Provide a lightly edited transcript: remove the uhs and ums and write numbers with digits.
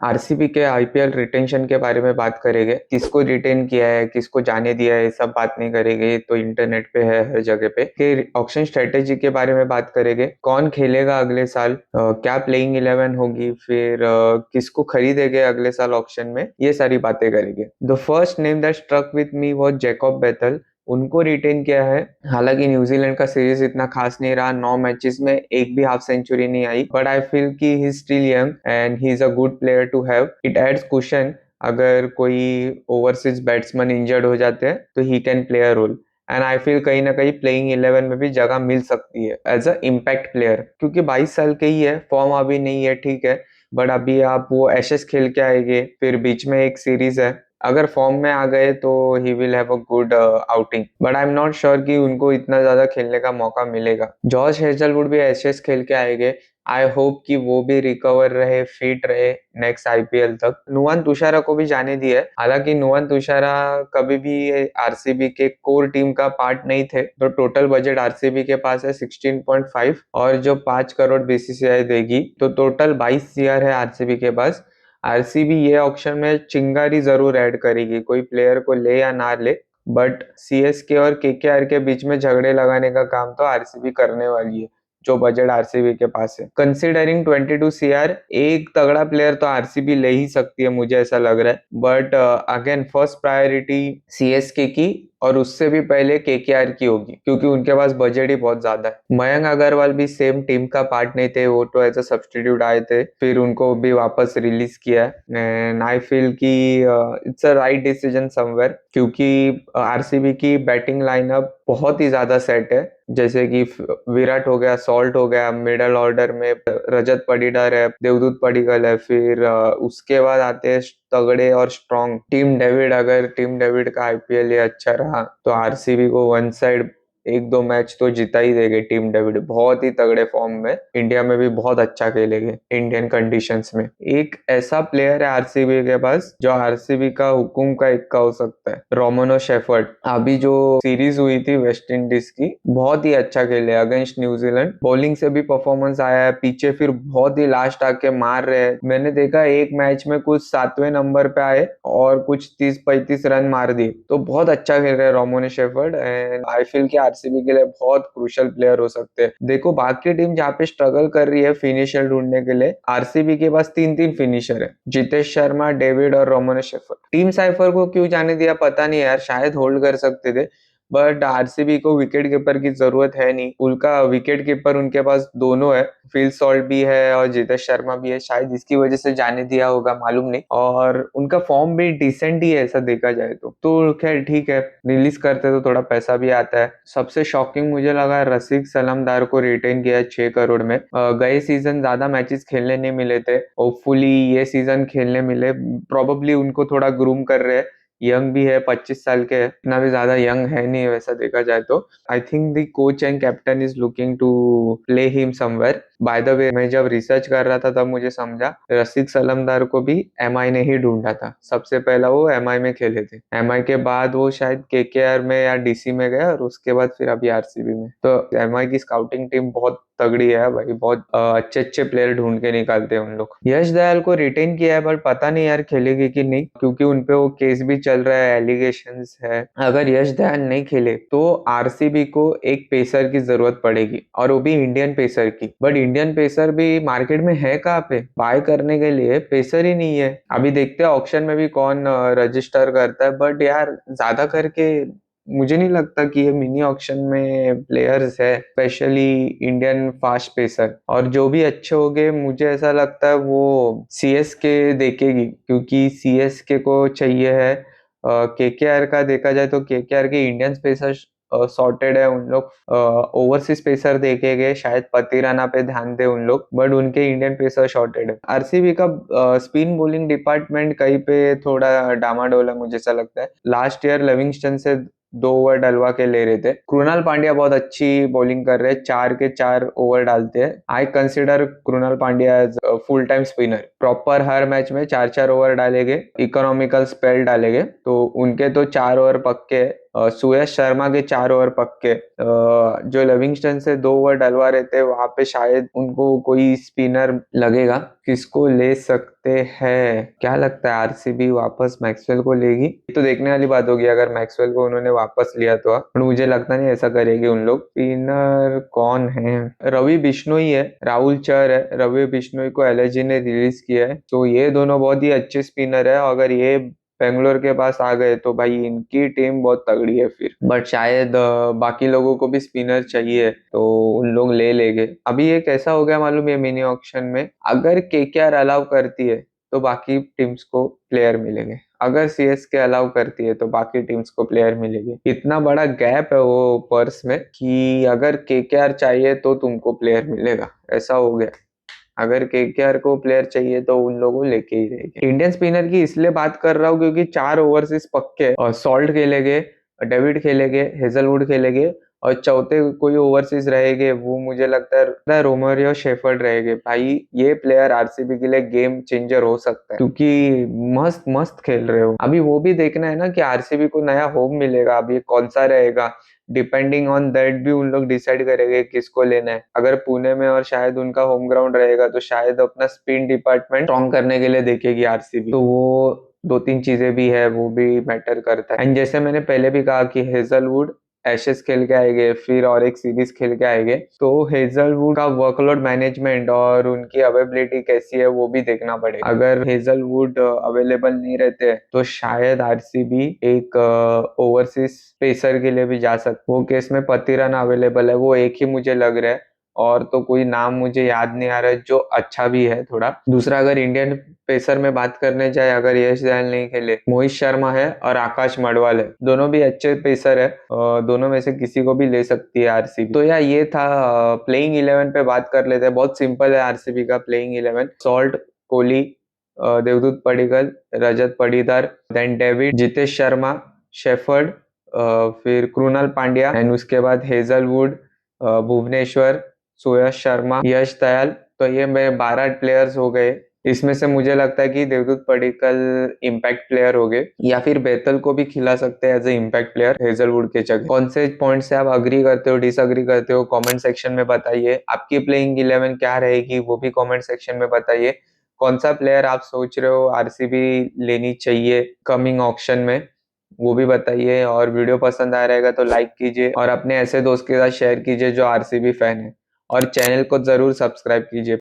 RCB के IPL retention के बारे में बात करेंगे, किसको रिटेन किया है, किसको जाने दिया है, सब बात नहीं करेंगे, ये तो इंटरनेट पे है हर जगह पे। फिर ऑक्शन स्ट्रेटेजी के बारे में बात करेंगे, कौन खेलेगा अगले साल, क्या प्लेइंग 11 होगी, फिर किसको खरीदेंगे अगले साल ऑक्शन में, ये सारी बातें करेंगे। The first name that struck with me was Jacob Bethell. उनको रिटेन किया है। हालांकि न्यूजीलैंड का सीरीज इतना खास नहीं रहा, 9 मैचेस में एक भी हाफ सेंचुरी नहीं आई, बट आई फील कि he is still young and he is a good player to have. It adds question, अगर कोई ओवरसीज बैट्समैन इंजर्ड हो जाते हैं तो he can play a role. And I feel कहीं ना कहीं प्लेइंग 11 में भी जगह मिल सकती है एज अ इम्पैक्ट प्लेयर, क्योंकि 22 साल के ही है, फॉर्म अभी नहीं है, ठीक है, बट अभी आप वो एशेस खेल के आएंगे, फिर बीच में एक सीरीज है, अगर फॉर्म में आ गए तो he will have a good outing, but I am not sure कि उनको इतना ज्यादा खेलने का मौका मिलेगा। जॉश हेजलवुड भी एशेस खेल के आएंगे, आई होप कि वो भी रिकवर रहे, फिट रहे नेक्स्ट आईपीएल तक। नुवान तुषारा को भी जाने दिया है, हालांकि नुवान तुषारा कभी भी आरसीबी के कोर टीम का पार्ट नहीं थे। तो टोटल बजट आरसीबी के पास है 16.5, और जो 5 करोड़ बीसीसीआई देगी, तो टोटल 22 CR है आरसीबी के पास। आरसीबी ये ऑक्शन में चिंगारी जरूर ऐड करेगी, कोई प्लेयर को ले या ना ले, बट सीएसके और केकेआर के बीच में झगड़े लगाने का काम तो आरसीबी करने वाली है, जो बजट आरसीबी के पास है। कंसिडरिंग 22 CR, एक तगड़ा प्लेयर तो आरसीबी ले ही सकती है, मुझे ऐसा लग रहा है, but again first priority CSK की, और उससे भी पहले केकेआर की होगी, क्योंकि उनके पास बजट ही बहुत ज्यादा है। मयंक अग्रवाल भी सेम टीम का पार्ट नहीं थे, वो तो एज अ सब्स्टिट्यूट आए थे, फिर उनको भी वापस रिलीज किया। एंड आई फील कि it's a right decision somewhere, क्योंकि आरसीबी की बैटिंग लाइनअप बहुत ही ज्यादा सेट है, जैसे कि विराट हो गया, सॉल्ट हो गया, मिडल ऑर्डर में रजत पाटीदार है, देवदूत पडिक्कल है, फिर उसके बाद आते हैं तगड़े और स्ट्रॉन्ग टीम डेविड। अगर टीम डेविड का आईपीएल ये अच्छा रहा तो आरसीबी को वन साइड 1-2 मैच तो जिता ही देंगे। टीम डेविड बहुत ही तगड़े फॉर्म में, इंडिया में भी बहुत अच्छा खेलेंगे इंडियन कंडीशंस में। एक ऐसा प्लेयर है आरसीबी के पास जो आरसीबी का हुकुम का इक्का हो सकता है, रोमनो शेफर्ड। अभी जो सीरीज हुई थी वेस्ट इंडीज की, बहुत ही अच्छा खेले अगेंस्ट न्यूजीलैंड, बॉलिंग से भी परफॉर्मेंस आया है, पीछे फिर बहुत ही लास्ट आके मार रहे हैं। मैंने देखा एक मैच में कुछ 7वें नंबर पे आए और कुछ 30-35 रन मार दिए, तो बहुत अच्छा खेल रहे हैं रोमनो शेफर्ड, एंड आई फील कि आरसीबी के लिए बहुत क्रूशियल प्लेयर हो सकते हैं। देखो बाकी टीम जहाँ पे स्ट्रगल कर रही है फिनिशर ढूंढने के लिए, आरसीबी के पास 3-3 फिनिशर है, जितेश शर्मा, डेविड और रोमनो शेफर्ड। टीम साइफर को क्यों जाने दिया पता नहीं यार, शायद होल्ड कर सकते थे, बट आरसीबी को विकेट कीपर की जरूरत है नहीं, उनका विकेट कीपर उनके पास दोनों है, फिल सॉल्ट भी है और जितेश शर्मा भी है, शायद इसकी वजह से जाने दिया होगा, मालूम नहीं। और उनका फॉर्म भी डिसेंट ही है ऐसा देखा जाए तो खैर ठीक है, रिलीज करते तो थोड़ा पैसा भी आता है। सबसे शॉकिंग मुझे लगा रसिक सलामदार को रिटेन किया 6 करोड़ में। गए सीजन ज्यादा मैचेस खेलने नहीं मिले थे, होपफुली ये सीजन खेलने मिले, प्रोबेबली उनको थोड़ा ग्रूम कर रहे हैं। यंग भी है, 25 साल के है, इतना भी ज्यादा यंग है नहीं वैसा देखा जाए तो। I think the coach and captain is looking to play him somewhere. By the way, मैं जब रिसर्च कर रहा था तब मुझे समझा रसिक सलमदार को भी एमआई ने ही ढूंढा था, सबसे पहला वो एमआई में खेले थे, एमआई के बाद वो शायद केकेआर में या डीसी में गया, और उसके बाद फिर अभी आरसीबी में। तो एमआई की स्काउटिंग टीम बहुत तगड़ी है भाई, बहुत अच्छे अच्छे प्लेयर ढूंढ के निकालते हैं उन लोग। यश दयाल को रिटेन किया है, बट पता नहीं यार खेलेगी कि नहीं, क्योंकि उनपे वो केस भी चल रहा है, एलिगेशंस है। अगर यश दयाल नहीं खेले तो आरसीबी को एक पेसर की जरूरत पड़ेगी, और वो भी इंडियन पेसर की, बट इंडियन पेसर भी मार्केट में है कहाँ पे बाय करने के लिए, पेसर ही नहीं है। अभी देखते हैं ऑक्शन में भी कौन रजिस्टर करता है, बट यार ज्यादा करके मुझे नहीं लगता कि ये मिनी ऑक्शन में प्लेयर्स है, स्पेशली इंडियन फास्ट पेसर, और जो भी अच्छे हो गए मुझे ऐसा लगता है वो सीएसके देखेगी, क्योंकि सीएसके को चाहिए है। केकेआर का देखा जाए तो केकेआर के इंडियन पेसर सॉर्टेड है, उन लोग ओवरसीज पेसर देखेंगे, शायद पतिराना पे ध्यान दे उन लोग, बट उनके इंडियन पेसर शॉर्टेड है। आरसीबी का स्पिन बॉलिंग डिपार्टमेंट कहीं पे थोड़ा डामाडोल है, मुझे ऐसा लगता है। लास्ट ईयर लिविंगस्टन से 2 ओवर डलवा के ले रहे थे। कृणाल पांड्या बहुत अच्छी बॉलिंग कर रहे हैं, 4 के 4 ओवर डालते हैं। I consider Krunal Pandya as full time spinner, proper हर मैच में 4-4 ओवर डालेंगे, इकोनॉमिकल स्पेल डालेंगे, तो उनके तो 4 ओवर पक्के है। सुयश शर्मा के 4 ओवर पक्के, जो लिविंगस्टन से 2 ओवर डलवा रहे थे वहां पे शायद उनको कोई स्पिनर लगेगा। किसको ले सकते हैं, क्या लगता है आरसीबी वापस मैक्सवेल को लेगी? ये तो देखने वाली बात होगी अगर मैक्सवेल को उन्होंने वापस लिया तो, पर मुझे लगता नहीं ऐसा करेगी उन लोग। स्पिनर कौन है? रवि बिश्नोई है, राहुल चहर है। रवि बिश्नोई को एलएसजी ने रिलीज किया है, तो ये दोनों बहुत ही अच्छे स्पिनर है। अगर ये बेंगलोर के पास आ गए तो भाई इनकी टीम बहुत तगड़ी है फिर। बट शायद बाकी लोगों को भी स्पिनर चाहिए तो उन लोग ले लेंगे। अभी ये कैसा हो गया मालूम है मिनी ऑक्शन में, अगर केकेआर अलाउ करती है तो बाकी टीम्स को प्लेयर मिलेंगे, अगर सीएसके अलाउ करती है तो बाकी टीम्स को प्लेयर मिलेंगे। इतना बड़ा गैप है वो पर्स में कि अगर केकेआर चाहिए तो तुमको प्लेयर मिलेगा, ऐसा हो गया। अगर केकेआर को प्लेयर चाहिए तो उन लोगों को लेके ही रहेंगे। इंडियन स्पिनर की इसलिए बात कर रहा हूँ क्योंकि 4 ओवरसीज पक्के और सॉल्ट खेलेंगे, डेविड खेलेंगे, हेजलवुड खेलेंगे और चौथे कोई ओवरसीज रहेंगे, वो मुझे लगता है रोमेरियो शेफर्ड रहेंगे। भाई ये प्लेयर आरसीबी के लिए गेम चेंजर हो सकता है क्योंकि मस्त मस्त खेल रहे हो। अभी वो भी देखना है ना कि आरसीबी को नया होम मिलेगा, अभी कौन सा रहेगा, डिपेंडिंग ऑन दैट भी उन लोग डिसाइड करेंगे किसको लेना है। अगर पुणे में और शायद उनका होम ग्राउंड रहेगा तो शायद अपना स्पिन डिपार्टमेंट स्ट्रॉन्ग करने के लिए देखेगी आरसीबी, तो वो 2-3 चीजें भी है, वो भी मैटर करता है। एंड जैसे मैंने पहले भी कहा कि हेजलवुड एशेस खेल के आएंगे फिर और एक सीरीज खेल के आएंगे, तो हेजलवुड का वर्कलोड मैनेजमेंट और उनकी अवेलेबिलिटी कैसी है वो भी देखना पड़ेगा। अगर हेजलवुड अवेलेबल नहीं रहते तो शायद आरसीबी एक ओवरसीज पेसर के लिए भी जा सकते। वो केस में पतिरन अवेलेबल है, वो एक ही मुझे लग रहा है, और तो कोई नाम मुझे याद नहीं आ रहा है जो अच्छा भी है थोड़ा। दूसरा अगर इंडियन पेसर में बात करने जाए, अगर यश दयाल नहीं खेले, मोहित शर्मा है और आकाश मडवाल है, दोनों भी अच्छे पेसर है, दोनों में से किसी को भी ले सकती है आरसीबी। तो यार ये था प्लेइंग 11 पे बात कर लेते हैं। बहुत सिंपल है आरसीबी का playing 11, Salt, Kohli, Devdutt Padikkal, Rajat Patidar, then David, Jitesh Sharma, Shepherd, फिर कृणाल पांड्या, एंड उसके बाद हेजलवुड, भुवनेश्वर, सुयश शर्मा, यश दयाल। तो ये मेरे 12 प्लेयर्स हो गए। इसमें से मुझे लगता है कि देवदूत पडिक्कल इम्पैक्ट प्लेयर हो गए, या फिर बेतल को भी खिला सकते हैं as a impact player Hazlewood के जगह। कौन से पॉइंट से आप अग्री करते हो, डिसअग्री करते हो, कमेंट सेक्शन में बताइए। आपकी प्लेइंग 11 क्या रहेगी वो भी कमेंट सेक्शन में बताइए। कौन सा प्लेयर आप सोच रहे हो आरसीबी लेनी चाहिए कमिंग ऑक्शन में, वो भी बताइए। और वीडियो पसंद आ रहेगा तो लाइक कीजिए और अपने ऐसे दोस्त के साथ शेयर कीजिए जो आरसीबी फैन है, और चैनल को जरूर सब्सक्राइब कीजिए।